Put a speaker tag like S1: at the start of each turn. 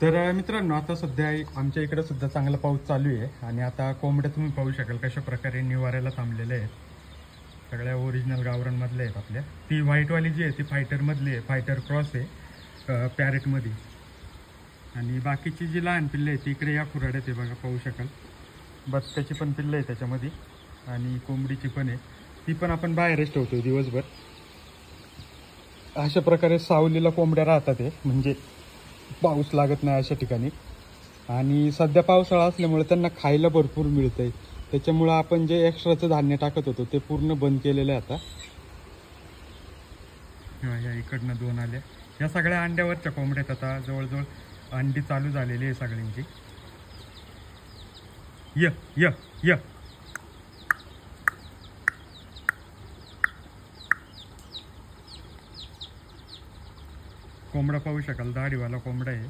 S1: तर मित्रांनो, आता सध्या आमच्या इकडे सुद्धा चांगला पाऊस चालू आहे आणि आता कोंबड्या तुम्ही पाहू शकाल कशा प्रकारे निवाऱ्याला थांबलेले आहेत. सगळ्या ओरिजिनल गावरांमधले आहेत आपल्या. ती व्हाईटवाली जी आहे ती फायटरमधली आहे, फायटर क्रॉस आहे पॅरेटमध्ये. आणि बाकीची जी लहान पिल्ले आहेत ती इकडे या खुराड्यात आहे बघा, पाहू शकाल. बदकाची पण पिल्लं आहे त्याच्यामध्ये आणि कोंबडीची पण आहे. ती पण आपण बाहेरच ठेवतो दिवसभर. अशा प्रकारे सावलीला कोंबड्या राहतात आहे, म्हणजे पाऊस लागत नाही अशा ठिकाणी. आणि सध्या पावसाळा असल्यामुळे त्यांना खायला भरपूर मिळतंय, त्याच्यामुळं आपण जे एक्स्ट्राचं धान्य टाकत होतो ते पूर्ण बंद केलेलं आहे आता. या इकडनं 2 आल्या. या सगळ्या अंड्यावरच्या कोंबड्या आहेत. आता जवळजवळ अंडी चालू झालेली आहे सगळ्यांची. य य य कोंबडा पाहू शकाल, दाढीवाला कोंबडा आहे.